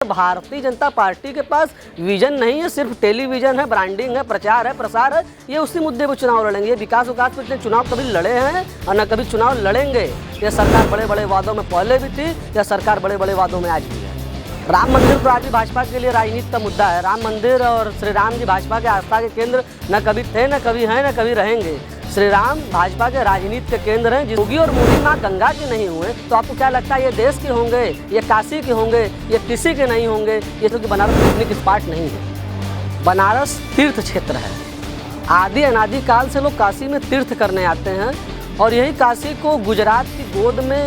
Bharatiya Janata party के पास vision नहीं है, सिर्फ टेलीविजन है, ब्रांडिंग है, प्रचार है, प्रसार है। ये उसी मुद्दे पर चुनाव लड़ेंगे। ये विकास पे इतने चुनाव कभी लड़े हैं और न कभी चुनाव लड़ेंगे। ये सरकार बड़े बड़े वादों में पहले भी थी, यह सरकार बड़े बड़े वादों में आज भी है। राम मंदिर तो आज भी भाजपा के लिए राजनीति का मुद्दा है। राम मंदिर और श्री राम जी भाजपा के आस्था के केंद्र न कभी थे, न कभी हैं, न कभी रहेंगे। श्री राम भाजपा के राजनीति के केंद्र हैं। योगी और मोदी माँ गंगा के नहीं हुए तो आपको क्या लगता है ये देश के होंगे, ये काशी के होंगे, ये किसी के नहीं होंगे? ये तो कि बनारस पिकनिक स्पॉट नहीं है, बनारस तीर्थ क्षेत्र है। आदि अनादि काल से लोग काशी में तीर्थ करने आते हैं और यही काशी को गुजरात की गोद में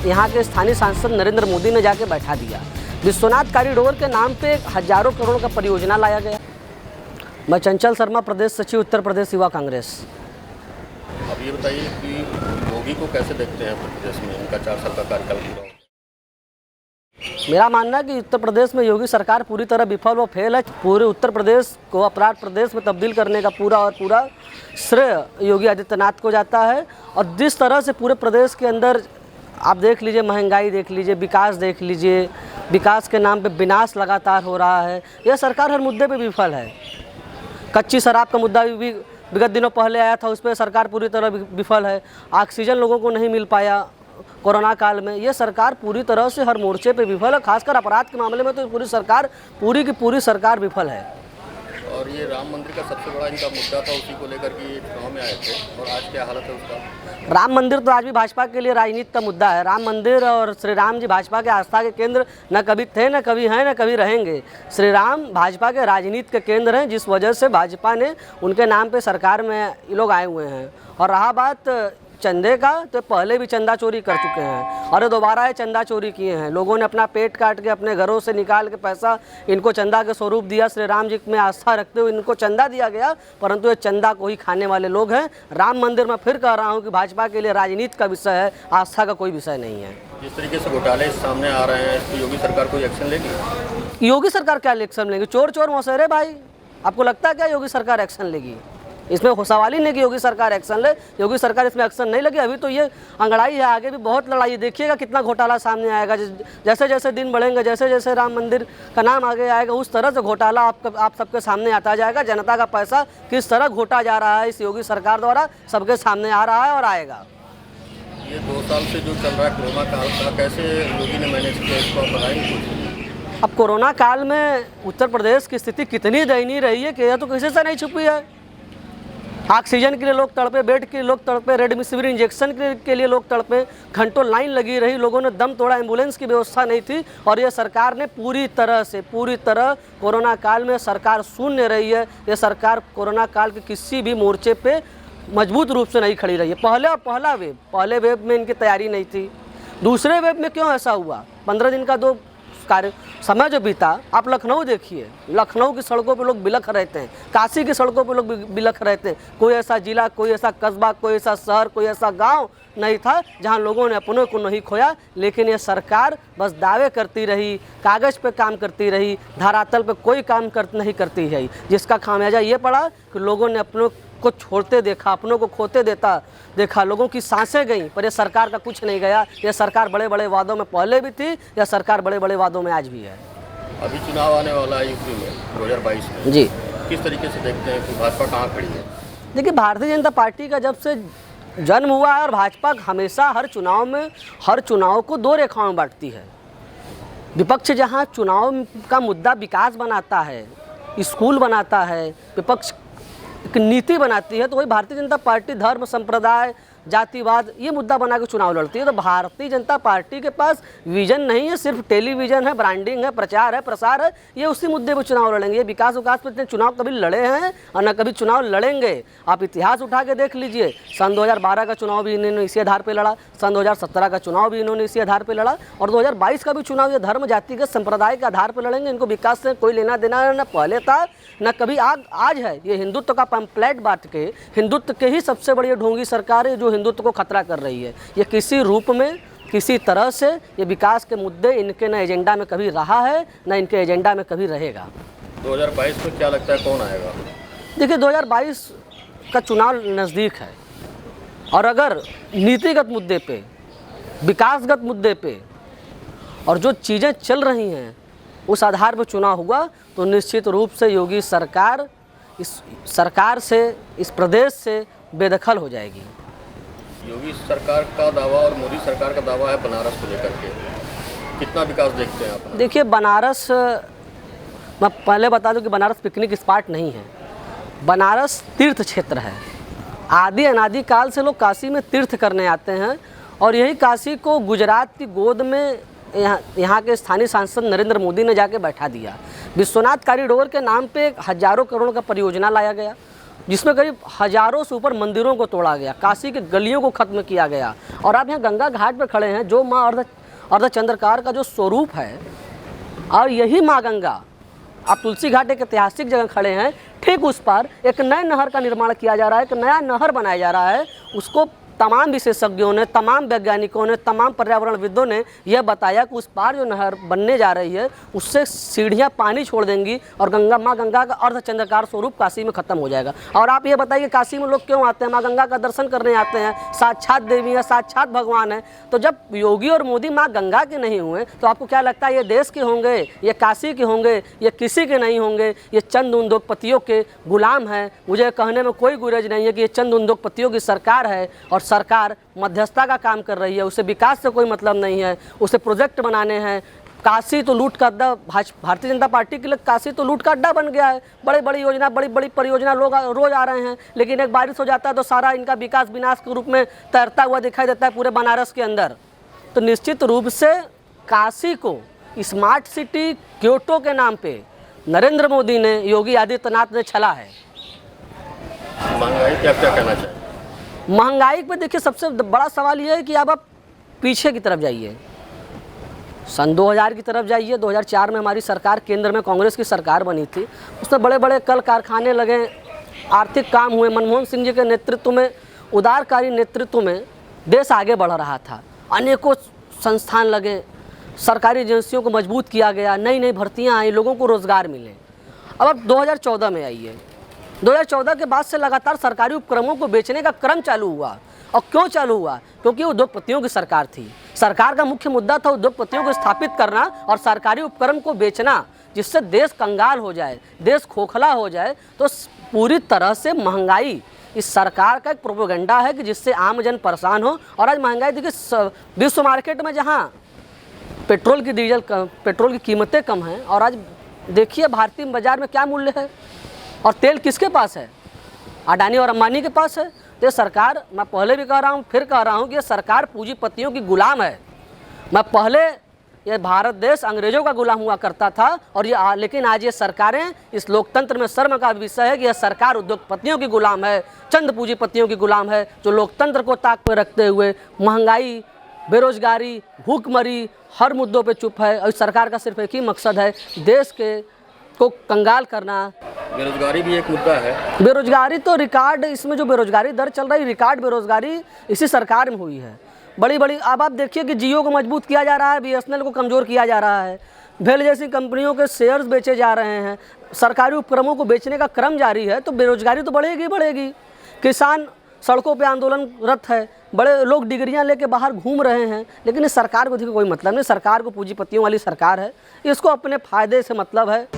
यहाँ के स्थानीय सांसद नरेंद्र मोदी ने जाके बैठा दिया। विश्वनाथ कॉरिडोर के नाम पे हजारों करोड़ का परियोजना लाया गया। मैं चंचल शर्मा, प्रदेश सचिव, उत्तर प्रदेश युवा कांग्रेस। अब ये बताइए कि योगी को कैसे देखते हैं प्रदेश में, इनका 4 साल का कार्यकाल पूरा हो? मेरा मानना है कि उत्तर प्रदेश में योगी सरकार पूरी तरह विफल व फेल है। पूरे उत्तर प्रदेश को अपराध प्रदेश में तब्दील करने का पूरा श्रेय योगी आदित्यनाथ को जाता है। और जिस तरह से पूरे प्रदेश के अंदर आप देख लीजिए, महंगाई देख लीजिए, विकास देख लीजिए, विकास के नाम पे विनाश लगातार हो रहा है। यह सरकार हर मुद्दे पे विफल है। कच्ची शराब का मुद्दा भी विगत दिनों पहले आया था, उस पर सरकार पूरी तरह विफल है। ऑक्सीजन लोगों को नहीं मिल पाया कोरोना काल में। ये सरकार पूरी तरह से हर मोर्चे पे विफल है। खासकर अपराध के मामले में तो पूरी की पूरी सरकार विफल है। और ये राम मंदिर का सबसे बड़ा इनका मुद्दा था, उसी को लेकर के चुनाव में आए थे, और आज क्या हालत है उसका? राम मंदिर तो आज भी भाजपा के लिए राजनीति का मुद्दा है। राम मंदिर और श्री राम जी भाजपा के आस्था के केंद्र न कभी थे, न कभी हैं, न कभी रहेंगे। श्री राम भाजपा के राजनीति के केंद्र हैं, जिस वजह से भाजपा ने उनके नाम पे सरकार में ये लोग आए हुए हैं। और रहा बात चंदे का, तो पहले भी चंदा चोरी कर चुके हैं और दोबारा ये चंदा चोरी किए हैं। लोगों ने अपना पेट काट के अपने घरों से निकाल के पैसा इनको चंदा के स्वरूप दिया। श्री राम जी में आस्था रखते हुए इनको चंदा दिया गया, परंतु ये चंदा को ही खाने वाले लोग हैं। राम मंदिर में फिर कह रहा हूँ कि भाजपा के लिए राजनीति का विषय है, आस्था का कोई विषय नहीं है। जिस तरीके से घोटाले सामने आ रहे हैं, इस पर योगी सरकार कोई एक्शन लेगी? योगी सरकार क्या एक्शन लेगी? चोर चोर मौसेरे भाई, आपको लगता है क्या योगी सरकार एक्शन लेगी? इसमें सवाल ही नहीं कि योगी सरकार एक्शन ले। योगी सरकार इसमें एक्शन नहीं लगी। अभी तो ये अंगड़ाई है, आगे भी बहुत लड़ाई। देखिएगा कितना घोटाला सामने आएगा। जैसे जैसे दिन बढ़ेंगे, जैसे जैसे राम मंदिर का नाम आगे आएगा, उस तरह से घोटाला आप सबके सामने आता जाएगा। जनता का पैसा किस तरह घोटा जा रहा है इस योगी सरकार द्वारा, सबके सामने आ रहा है और आएगा। ये 2 साल से जो चल रहा है कोरोना काल का, कैसे योगी ने मैनेज किया, इसको आप बताएंगे? अब कोरोना काल में उत्तर प्रदेश की स्थिति कितनी दयनीय रही है कि यह तो किसी से नहीं छुपी है। ऑक्सीजन के लिए लोग तड़पे, बेड के लिए लोग तड़पे, रेमडेसिविर इंजेक्शन के लिए लोग तड़पे, घंटों लाइन लगी रही, लोगों ने दम तोड़ा, एम्बुलेंस की व्यवस्था नहीं थी। और ये सरकार ने पूरी तरह कोरोना काल में सरकार शून्य रही है। ये सरकार कोरोना काल के किसी भी मोर्चे पे मजबूत रूप से नहीं खड़ी रही है। पहले वेव में इनकी तैयारी नहीं थी। दूसरे वेव में क्यों ऐसा हुआ? 15 दिन का समय जो बीता, आप लखनऊ देखिए, लखनऊ की सड़कों पे लोग बिलख रहते हैं, काशी की सड़कों पे लोग बिलख रहते हैं। कोई ऐसा जिला, कोई ऐसा कस्बा, कोई ऐसा शहर, कोई ऐसा गांव नहीं था जहां लोगों ने अपनों को नहीं खोया। लेकिन ये सरकार बस दावे करती रही, कागज़ पे काम करती रही, धरातल पे कोई काम नहीं करती है, जिसका खामियाजा ये पड़ा कि लोगों ने अपनों को छोड़ते देखा, अपनों को खोते देखा। लोगों की सांसें गईं, पर यह सरकार का कुछ नहीं गया। यह सरकार बड़े बड़े वादों में पहले भी थी, यह सरकार बड़े बड़े वादों में आज भी है। अभी चुनाव आने वाला है यूपी में 2022 में जी, किस तरीके से देखते हैं कि भाजपा कहाँ खड़ी है? देखिए, भारतीय जनता पार्टी का जब से जन्म हुआ है और भाजपा हमेशा हर चुनाव को 2 रेखाओं में बांटती है। विपक्ष जहाँ चुनाव का मुद्दा विकास बनाता है, स्कूल बनाता है, विपक्ष एक नीति बनाती है, तो वही भारतीय जनता पार्टी धर्म, संप्रदाय, जातिवाद ये मुद्दा बना के चुनाव लड़ती है। तो भारतीय जनता पार्टी के पास विजन नहीं है, सिर्फ टेलीविजन है, ब्रांडिंग है, प्रचार है, प्रसार है। ये उसी मुद्दे पर चुनाव लड़ेंगे। ये विकास पे इतने चुनाव कभी लड़े हैं और न कभी चुनाव लड़ेंगे। आप इतिहास उठा के देख लीजिए, सन 2012 का चुनाव भी इन्होंने इसी आधार पर लड़ा, सन 2017 का चुनाव भी इन्होंने इसी आधार पर लड़ा, और 2022 का भी चुनाव ये धर्म, जातिगत, संप्रदाय के आधार पर लड़ेंगे। इनको विकास से कोई लेना देना न पहले था न कभी आज है। ये हिंदुत्व का पैम्पलेट बांट के, हिंदुत्व के ही सबसे बड़ी ढोंगी सरकार है जो हिंदुत्व को खतरा कर रही है। ये किसी रूप में, किसी तरह से ये विकास के मुद्दे इनके न एजेंडा में कभी रहा है, न इनके एजेंडा में कभी रहेगा। 2022 में क्या लगता है कौन आएगा? देखिए, 2022 का चुनाव नज़दीक है, और अगर नीतिगत मुद्दे पे, विकासगत मुद्दे पे और जो चीज़ें चल रही हैं उस आधार पर चुनाव हुआ, तो निश्चित रूप से योगी सरकार इस सरकार से, इस प्रदेश से बेदखल हो जाएगी। योगी सरकार का दावा और मोदी सरकार का दावा है बनारस को लेकर के, कितना विकास देखते हैं आप? देखिए, बनारस, मैं पहले बता दूं कि बनारस पिकनिक स्पॉट नहीं है, बनारस तीर्थ क्षेत्र है। आदि अनादि काल से लोग काशी में तीर्थ करने आते हैं, और यही काशी को गुजरात की गोद में यहाँ के स्थानीय सांसद नरेंद्र मोदी ने जाके बैठा दिया। विश्वनाथ कॉरिडोर के नाम पे हजारों करोड़ का परियोजना लाया गया, जिसमें करीब हजारों से ऊपर मंदिरों को तोड़ा गया, काशी के गलियों को खत्म किया गया। और आप यहाँ गंगा घाट पर खड़े हैं, जो माँ अर्धचंद्रकार का जो स्वरूप है, और यही माँ गंगा, आप तुलसी घाट एक ऐतिहासिक जगह खड़े हैं, ठीक उस पर एक नए नहर का निर्माण किया जा रहा है, एक नया नहर बनाया जा रहा है। उसको तमाम विशेषज्ञों ने, तमाम वैज्ञानिकों ने, तमाम पर्यावरणविदों ने यह बताया कि उस पार जो नहर बनने जा रही है, उससे सीढ़ियाँ पानी छोड़ देंगी और माँ गंगा का अर्धचंद्राकार स्वरूप काशी में ख़त्म हो जाएगा। और आप ये बताइए, काशी में लोग क्यों आते हैं? माँ गंगा का दर्शन करने आते हैं, साक्षात देवी है, साक्षात भगवान है। तो जब योगी और मोदी माँ गंगा के नहीं हुए, तो आपको क्या लगता है ये देश के होंगे, ये काशी के होंगे, ये किसी के नहीं होंगे? ये चंद उद्योगपतियों के गुलाम हैं। मुझे कहने में कोई गुरेज नहीं है कि ये चंद उद्योगपतियों की सरकार है, और सरकार मध्यस्थता का काम कर रही है। उसे विकास से कोई मतलब नहीं है, उसे प्रोजेक्ट बनाने हैं। काशी तो लूट का अड्डा, भारतीय जनता पार्टी के लिए काशी तो लूट का अड्डा बन गया है। बड़ी बड़ी योजना, बड़ी बड़ी परियोजना लोग रोज आ रहे हैं, लेकिन एक बारिश हो जाता है तो सारा इनका विकास विनाश के रूप में तैरता हुआ दिखाई देता है पूरे बनारस के अंदर। तो निश्चित रूप से काशी को स्मार्ट सिटी क्योटो के नाम पे नरेंद्र मोदी ने, योगी आदित्यनाथ ने छला है। महंगाई क्या कहना चाहिए? महंगाई पे देखिए, सबसे बड़ा सवाल ये है कि अब आप पीछे की तरफ जाइए, सन 2000 की तरफ जाइए। 2004 में हमारी सरकार, केंद्र में कांग्रेस की सरकार बनी थी, उसमें बड़े बड़े कल कारखाने लगे, आर्थिक काम हुए। मनमोहन सिंह जी के नेतृत्व में, उदारकारी नेतृत्व में देश आगे बढ़ रहा था। अनेकों संस्थान लगे, सरकारी एजेंसियों को मजबूत किया गया, नई नई भर्तियाँ आई, लोगों को रोज़गार मिले। अब आप 2014 में आइए, 2014 के बाद से लगातार सरकारी उपक्रमों को बेचने का क्रम चालू हुआ। और क्यों चालू हुआ? क्योंकि उद्योगपतियों की सरकार थी। सरकार का मुख्य मुद्दा था उद्योगपतियों को स्थापित करना और सरकारी उपक्रम को बेचना, जिससे देश कंगाल हो जाए, देश खोखला हो जाए। तो पूरी तरह से महंगाई इस सरकार का एक प्रोपेगेंडा है कि जिससे आम जन परेशान हो। और आज महंगाई देखिए, विश्व मार्केट में जहाँ पेट्रोल की कीमतें कम हैं, और आज देखिए भारतीय बाजार में क्या मूल्य है, और तेल किसके पास है? अडानी और अंबानी के पास है। तो ये सरकार, मैं पहले भी कह रहा हूँ, फिर कह रहा हूँ कि ये सरकार पूंजीपतियों की गुलाम है। मैं पहले, ये भारत देश अंग्रेजों का गुलाम हुआ करता था, और ये लेकिन आज ये सरकारें, इस लोकतंत्र में शर्म का विषय है कि यह सरकार उद्योगपतियों की गुलाम है, चंद पूंजीपतियों की गुलाम है, जो लोकतंत्र को ताक पर रखते हुए महंगाई, बेरोजगारी, भूखमरी, हर मुद्दों पे चुप है। और सरकार का सिर्फ एक ही मकसद है, देश को कंगाल करना। बेरोजगारी भी एक मुद्दा है। बेरोजगारी तो रिकॉर्ड, इसमें जो बेरोजगारी दर चल रही है, रिकॉर्ड बेरोजगारी इसी सरकार में हुई है। बड़ी बड़ी, अब आप देखिए कि जियो को मजबूत किया जा रहा है, BSNL को कमज़ोर किया जा रहा है, भेल जैसी कंपनियों के शेयर्स बेचे जा रहे हैं, सरकारी उपक्रमों को बेचने का क्रम जारी है। तो बेरोजगारी तो बढ़ेगी बढ़ेगी। किसान सड़कों पे आंदोलनरत है, बड़े लोग डिग्रियां लेके बाहर घूम रहे हैं, लेकिन इस सरकार को देखिए कोई मतलब नहीं। सरकार को पूंजीपतियों वाली सरकार है, इसको अपने फ़ायदे से मतलब है।